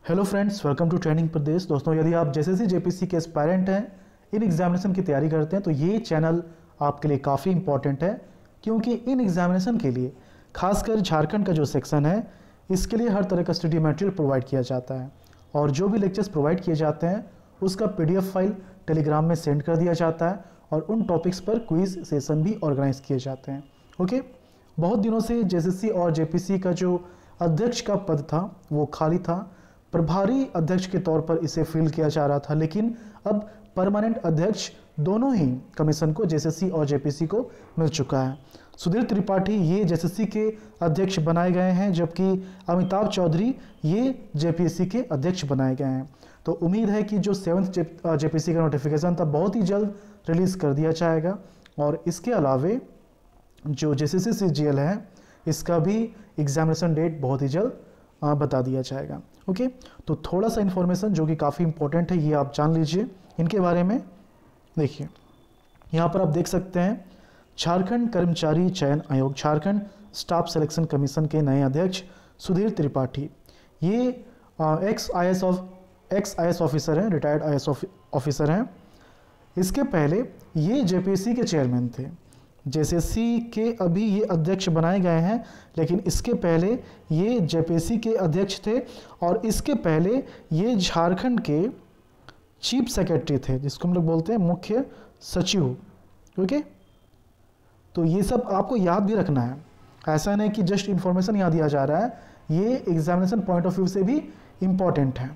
Hello friends, welcome to training Pradesh. दोस्तों, यदि आप जेएसएससी जेपीसी के एस्पायरेंट हैं, इन एग्जामिनेशन की तैयारी करते हैं, तो ये चैनल आपके लिए काफ़ी इंपॉर्टेंट है, क्योंकि इन एग्जामिनेशन के लिए खासकर झारखंड का जो सेक्शन है, इसके लिए हर तरह का स्टडी मटेरियल प्रोवाइड किया जाता है। और जो भी लेक्चर्स प्रोवाइड किए जाते हैं उसका PDF फाइल टेलीग्राम में सेंड कर दिया जाता है और उन टॉपिक्स पर क्विज सेशन भी ऑर्गेनाइज किए जाते हैं। ओके, बहुत दिनों से जेएसएससी और जेपीसी का जो अध्यक्ष का पद था वो खाली था। प्रभारी अध्यक्ष के तौर पर इसे फिल किया जा रहा था, लेकिन अब परमानेंट अध्यक्ष दोनों ही कमीशन को जेएसएससी और जेपीसी को मिल चुका है। सुधीर त्रिपाठी ये जेएसएससी के अध्यक्ष बनाए गए हैं, जबकि अमिताभ चौधरी ये जेपीएससी के अध्यक्ष बनाए गए हैं। तो उम्मीद है कि जो 7th जेपीसी का नोटिफिकेशन था बहुत ही जल्द रिलीज़ कर दिया जाएगा। और इसके अलावे जो जेएसएससी सीजीएल है, इसका भी एग्जामिनेशन डेट बहुत ही जल्द बता दिया जाएगा। ओके, तो थोड़ा सा इन्फॉर्मेशन जो कि काफ़ी इंपॉर्टेंट है, ये आप जान लीजिए इनके बारे में। देखिए, यहाँ पर आप देख सकते हैं झारखंड कर्मचारी चयन आयोग, झारखंड स्टाफ सिलेक्शन कमीशन के नए अध्यक्ष सुधीर त्रिपाठी। ये एक्स आईएएस ऑफिसर हैं, रिटायर्ड आईएएस ऑफिसर हैं। इसके पहले ये जेपीएससी के चेयरमैन थे। जेएसएससी के अभी ये अध्यक्ष बनाए गए हैं, लेकिन इसके पहले ये जेपीएससी के अध्यक्ष थे। और इसके पहले ये झारखंड के चीफ सेक्रेटरी थे, जिसको हम लोग बोलते हैं मुख्य सचिव। ओके, तो ये सब आपको याद भी रखना है। ऐसा नहीं कि जस्ट इन्फॉर्मेशन यहाँ दिया जा रहा है, ये एग्जामिनेशन पॉइंट ऑफ व्यू से भी इम्पॉर्टेंट है।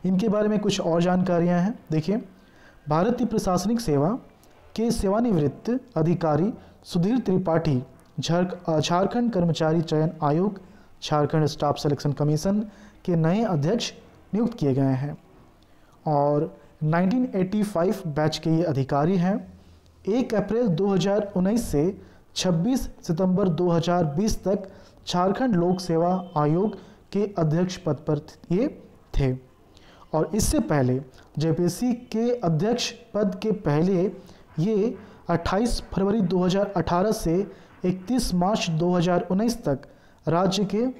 इनके बारे में कुछ और जानकारियाँ हैं। देखिए, भारतीय प्रशासनिक सेवा के सेवानिवृत्त अधिकारी सुधीर त्रिपाठी झारखंड कर्मचारी चयन आयोग, झारखंड स्टाफ सिलेक्शन कमीशन के नए अध्यक्ष नियुक्त किए गए हैं और 1985 बैच के ये अधिकारी हैं। 1 अप्रैल 2019 से 26 सितंबर 2020 तक झारखंड लोक सेवा आयोग के अध्यक्ष पद पर ये थे। और इससे पहले जेपीएससी के अध्यक्ष पद के पहले ये 28 फरवरी 2018 से 31 मार्च 2019 तक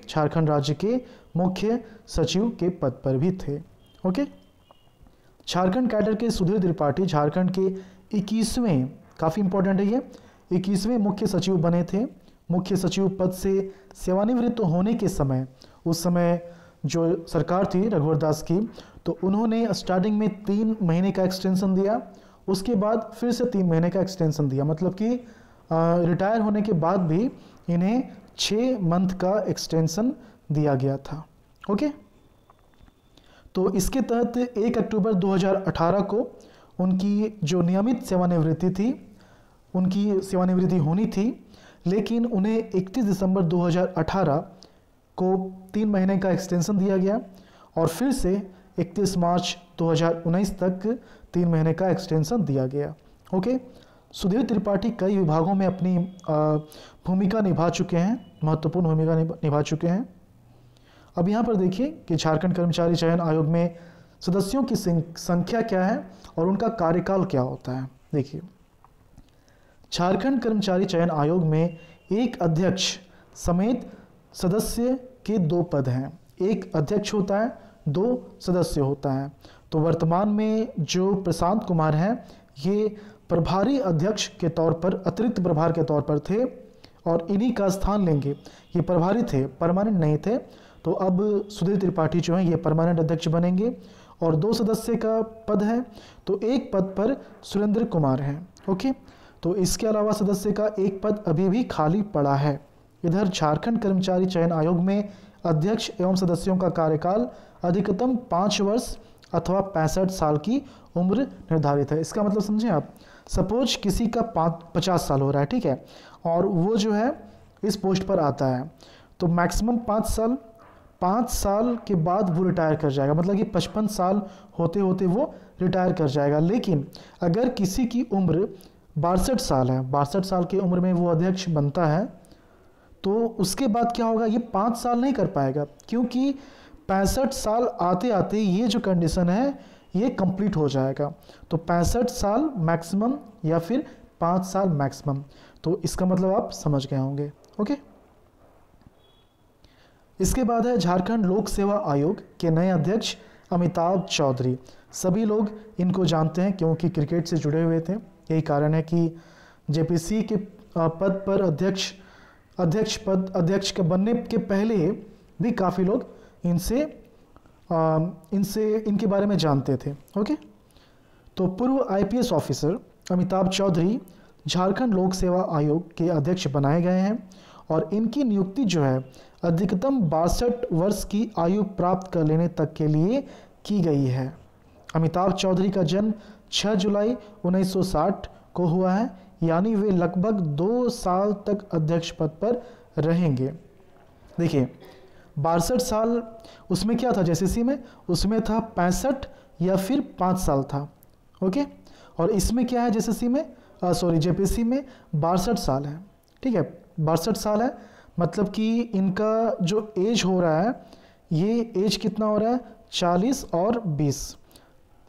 झारखंड राज्य के मुख्य सचिव के पद पर भी थे। ओके, झारखंड कैडर के सुधीर त्रिपाठी झारखंड के 21वें, काफ़ी इंपॉर्टेंट है ये, 21वें मुख्य सचिव बने थे। मुख्य सचिव पद से सेवानिवृत्त होने के समय, उस समय जो सरकार थी रघुवर दास की, तो उन्होंने स्टार्टिंग में 3 महीने का एक्सटेंशन दिया, उसके बाद फिर से 3 महीने का एक्सटेंशन दिया। मतलब कि रिटायर होने के बाद भी इन्हें 6 मंथ का एक्सटेंशन दिया गया था। ओके, तो इसके तहत 1 अक्टूबर 2018 को उनकी जो नियमित सेवानिवृत्ति थी, उनकी सेवानिवृत्ति होनी थी, लेकिन उन्हें 31 दिसंबर 2018 को 3 महीने का एक्सटेंशन दिया गया और फिर से 31 मार्च 2019 तक 3 महीने का एक्सटेंशन दिया गया। ओके, सुधीर त्रिपाठी कई विभागों में अपनी भूमिका निभा चुके हैं, महत्वपूर्ण भूमिका निभा चुके हैं। अब यहाँ पर देखिए कि झारखंड कर्मचारी चयन आयोग में सदस्यों की संख्या क्या है और उनका कार्यकाल क्या होता है। देखिए, झारखंड कर्मचारी चयन आयोग में एक अध्यक्ष समेत सदस्य के 2 पद हैं। एक अध्यक्ष होता है, 2 सदस्य होता है। तो वर्तमान में जो प्रशांत कुमार हैं, ये प्रभारी अध्यक्ष के तौर पर, अतिरिक्त प्रभार के तौर पर थे और इन्हीं का स्थान लेंगे। ये प्रभारी थे, परमानेंट नहीं थे। तो अब सुधीर त्रिपाठी जो हैं ये परमानेंट अध्यक्ष बनेंगे और 2 सदस्य का पद है, तो एक पद पर सुरेंद्र कुमार हैं। ओके, तो इसके अलावा सदस्य का एक पद अभी भी खाली पड़ा है। इधर झारखंड कर्मचारी चयन आयोग में अध्यक्ष एवं सदस्यों का कार्यकाल अधिकतम 5 वर्ष अथवा 65 साल की उम्र निर्धारित है। इसका मतलब समझें आप, सपोज किसी का 50 साल हो रहा है, ठीक है, और वो जो है इस पोस्ट पर आता है, तो मैक्सिमम 5 साल के बाद वो रिटायर कर जाएगा। मतलब कि 55 साल होते होते वो रिटायर कर जाएगा। लेकिन अगर किसी की उम्र 62 साल है, 62 साल की उम्र में वो अध्यक्ष बनता है, तो उसके बाद क्या होगा, ये 5 साल नहीं कर पाएगा, क्योंकि 65 साल आते आते ये जो कंडीशन है ये कंप्लीट हो जाएगा। तो 65 साल मैक्सिमम या फिर 5 साल मैक्सिमम। तो इसका मतलब आप समझ गए होंगे। ओके, इसके बाद है झारखंड लोक सेवा आयोग के नए अध्यक्ष अमिताभ चौधरी। सभी लोग इनको जानते हैं क्योंकि क्रिकेट से जुड़े हुए थे। यही कारण है कि जेपीसी के पद पर अध्यक्ष के बनने के पहले भी काफ़ी लोग इनके बारे में जानते थे। ओके, तो पूर्व आईपीएस ऑफिसर अमिताभ चौधरी झारखंड लोक सेवा आयोग के अध्यक्ष बनाए गए हैं और इनकी नियुक्ति जो है अधिकतम 62 वर्ष की आयु प्राप्त कर लेने तक के लिए की गई है। अमिताभ चौधरी का जन्म 6 जुलाई 1960 को हुआ है, यानी वे लगभग 2 साल तक अध्यक्ष पद पर रहेंगे। देखिए 62 साल उसमें क्या था जेसीसी में, उसमें था 65 या फिर 5 साल था। ओके, और इसमें क्या है जेसीसी में, जेपीसी में 62 साल है। ठीक है, 62 साल है, मतलब कि इनका जो एज हो रहा है, ये एज कितना हो रहा है 40 और 20,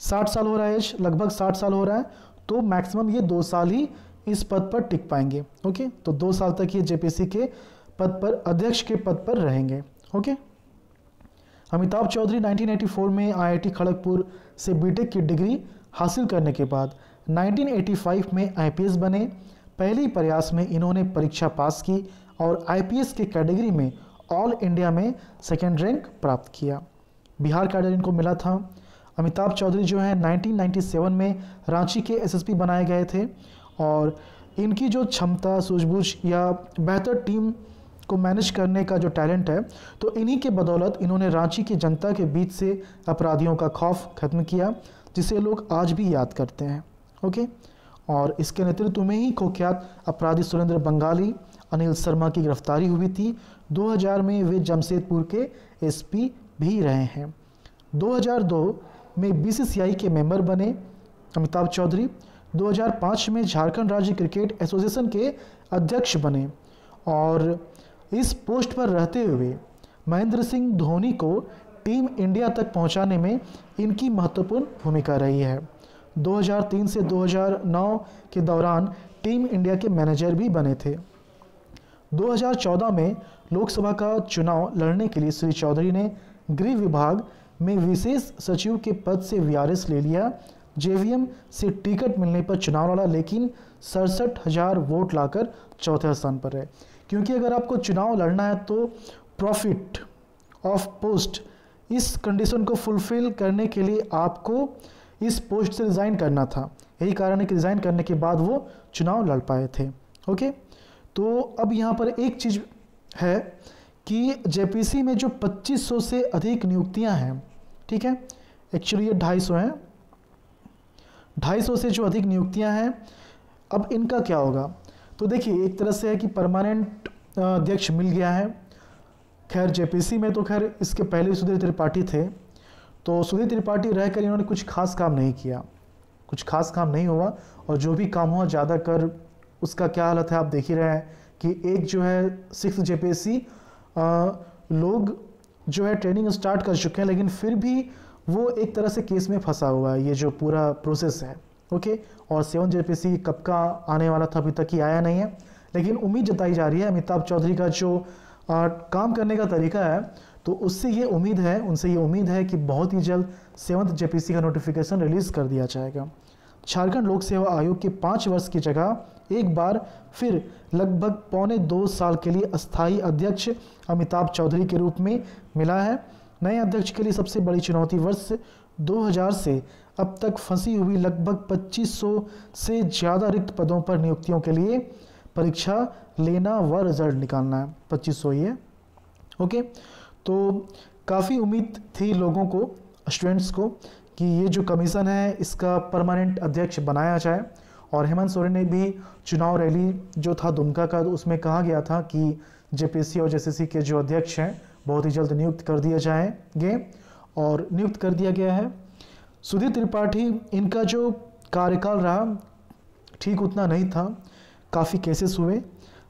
60 साल हो रहा है एज, लगभग 60 साल हो रहा है। तो मैक्सिमम ये 2 साल ही इस पद पर टिक पाएंगे। ओके, तो 2 साल तक ये जेपीसी के पद पर, अध्यक्ष के पद पर रहेंगे। ओके, अमिताभ चौधरी 1984 में आईआईटी खड़गपुर से बीटेक की डिग्री हासिल करने के बाद 1985 में आईपीएस बने। पहले प्रयास में इन्होंने परीक्षा पास की और आईपीएस के कैटेगरी में ऑल इंडिया में सेकेंड रैंक प्राप्त किया। बिहार कैडर इनको मिला था। अमिताभ चौधरी जो है 1997 में रांची के एसएसपी बनाए गए थे और इनकी जो क्षमता, सूझबूझ या बेहतर टीम को मैनेज करने का जो टैलेंट है, तो इन्हीं के बदौलत इन्होंने रांची की जनता के बीच से अपराधियों का खौफ खत्म किया, जिसे लोग आज भी याद करते हैं। ओके, और इसके नेतृत्व में ही कुख्यात अपराधी सुरेंद्र बंगाली, अनिल शर्मा की गिरफ्तारी हुई थी। 2000 में वे जमशेदपुर के एसपी भी रहे हैं। 2002 में बीसीसीआई के मेंबर बने अमिताभ चौधरी। 2005 में झारखंड राज्य क्रिकेट एसोसिएशन के अध्यक्ष बने और इस पोस्ट पर रहते हुए महेंद्र सिंह धोनी को टीम इंडिया तक पहुंचाने में इनकी महत्वपूर्ण भूमिका रही है। 2003 से 2009 के दौरान टीम इंडिया के मैनेजर भी बने थे। 2014 में लोकसभा का चुनाव लड़ने के लिए श्री चौधरी ने गृह विभाग में विशेष सचिव के पद से वीआरएस ले लिया। जेवीएम से टिकट मिलने पर चुनाव लड़ा, लेकिन 67,000 वोट लाकर चौथे स्थान पर रहे। क्योंकि अगर आपको चुनाव लड़ना है तो प्रॉफिट ऑफ पोस्ट, इस कंडीशन को फुलफिल करने के लिए आपको इस पोस्ट से रिज़ाइन करना था। यही कारण है कि रिज़ाइन करने के बाद वो चुनाव लड़ पाए थे। ओके, तो अब यहाँ पर एक चीज़ है कि जेपीसी में जो 2500 से अधिक नियुक्तियाँ हैं, ठीक है, एक्चुअली ये 250 हैं, 250 से जो अधिक नियुक्तियाँ हैं, अब इनका क्या होगा। तो देखिए एक तरह से है कि परमानेंट अध्यक्ष मिल गया है। खैर जेपीसी में तो खैर इसके पहले सुधीर त्रिपाठी थे, तो सुधीर त्रिपाठी रहकर इन्होंने कुछ खास काम नहीं किया, कुछ खास काम नहीं हुआ, और जो भी काम हुआ ज़्यादा कर उसका क्या हालत है आप देख ही रहे हैं कि एक जो है 6 जेपीसी लोग जो है ट्रेनिंग स्टार्ट कर चुके हैं, लेकिन फिर भी वो एक तरह से केस में फंसा हुआ है, ये जो पूरा प्रोसेस है। ओके, और 7 जेपीसी कब का आने वाला था, अभी तक ही आया नहीं है, लेकिन उम्मीद जताई जा रही है अमिताभ चौधरी का जो काम करने का तरीका है, तो उससे ये उम्मीद है, उनसे ये उम्मीद है कि बहुत ही जल्द 7th जेपीसी का नोटिफिकेशन रिलीज़ कर दिया जाएगा। झारखंड लोक सेवा आयोग के 5 वर्ष की जगह एक बार फिर लगभग पौने 2 साल के लिए अस्थायी अध्यक्ष अमिताभ चौधरी के रूप में मिला है। नए अध्यक्ष के लिए सबसे बड़ी चुनौती वर्ष 2000 से अब तक फंसी हुई लगभग 2500 से ज़्यादा रिक्त पदों पर नियुक्तियों के लिए परीक्षा लेना व रिजल्ट निकालना है। 2500 ही है। ओके, तो काफ़ी उम्मीद थी लोगों को, स्टूडेंट्स को, कि ये जो कमीशन है इसका परमानेंट अध्यक्ष बनाया जाए। और हेमंत सोरेन ने भी चुनाव रैली जो था दुमका का, उसमें कहा गया था कि जेपीसी और जेसीसी के जो अध्यक्ष हैं बहुत ही जल्द नियुक्त कर दिए जाएंगे, और नियुक्त कर दिया गया है। सुधीर त्रिपाठी, इनका जो कार्यकाल रहा ठीक उतना नहीं था, काफ़ी केसेस हुए,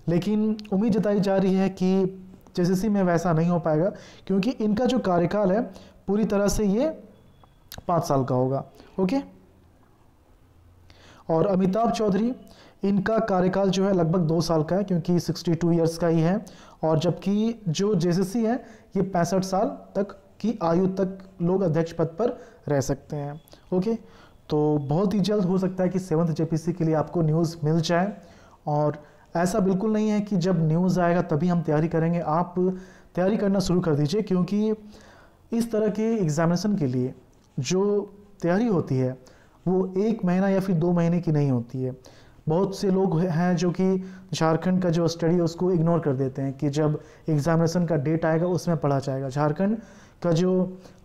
लेकिन उम्मीद जताई जा रही है कि जेसीसी में वैसा नहीं हो पाएगा, क्योंकि इनका जो कार्यकाल है पूरी तरह से ये 5 साल का होगा। ओके, और अमिताभ चौधरी इनका कार्यकाल जो है लगभग 2 साल का है, क्योंकि 62 ईयर्स का ही है। और जबकि जो जेसीसी है ये 65 साल तक की आयु तक लोग अध्यक्ष पद पर रह सकते हैं। ओके, तो बहुत ही जल्द हो सकता है कि 7th जेपीसी के लिए आपको न्यूज़ मिल जाए। और ऐसा बिल्कुल नहीं है कि जब न्यूज़ आएगा तभी हम तैयारी करेंगे, आप तैयारी करना शुरू कर दीजिए, क्योंकि इस तरह के एग्जामिनेशन के लिए जो तैयारी होती है वो 1 महीना या फिर 2 महीने की नहीं होती है। बहुत से लोग हैं जो कि झारखंड का जो स्टडी है उसको इग्नोर कर देते हैं कि जब एग्जामिनेशन का डेट आएगा उसमें पढ़ा जाएगा। झारखंड का जो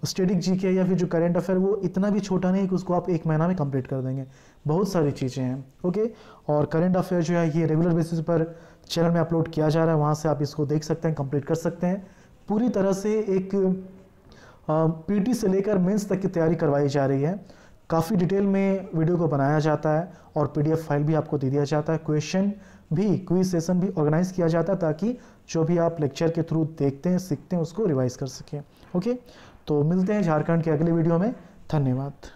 स्टैटिक जीके या फिर जो करंट अफेयर वो इतना भी छोटा नहीं है कि उसको आप 1 महीना में कंप्लीट कर देंगे, बहुत सारी चीज़ें हैं। ओके, और करंट अफेयर जो है ये रेगुलर बेसिस पर चैनल में अपलोड किया जा रहा है, वहाँ से आप इसको देख सकते हैं, कंप्लीट कर सकते हैं। पूरी तरह से एक पीटी से लेकर मेंस तक की तैयारी करवाई जा रही है। काफ़ी डिटेल में वीडियो को बनाया जाता है और पीडीएफ फाइल भी आपको दे दिया जाता है। क्विज सेशन भी ऑर्गेनाइज किया जाता है ताकि जो भी आप लेक्चर के थ्रू देखते हैं सीखते हैं उसको रिवाइज कर सकें। ओके, तो मिलते हैं झारखंड के अगले वीडियो में। धन्यवाद।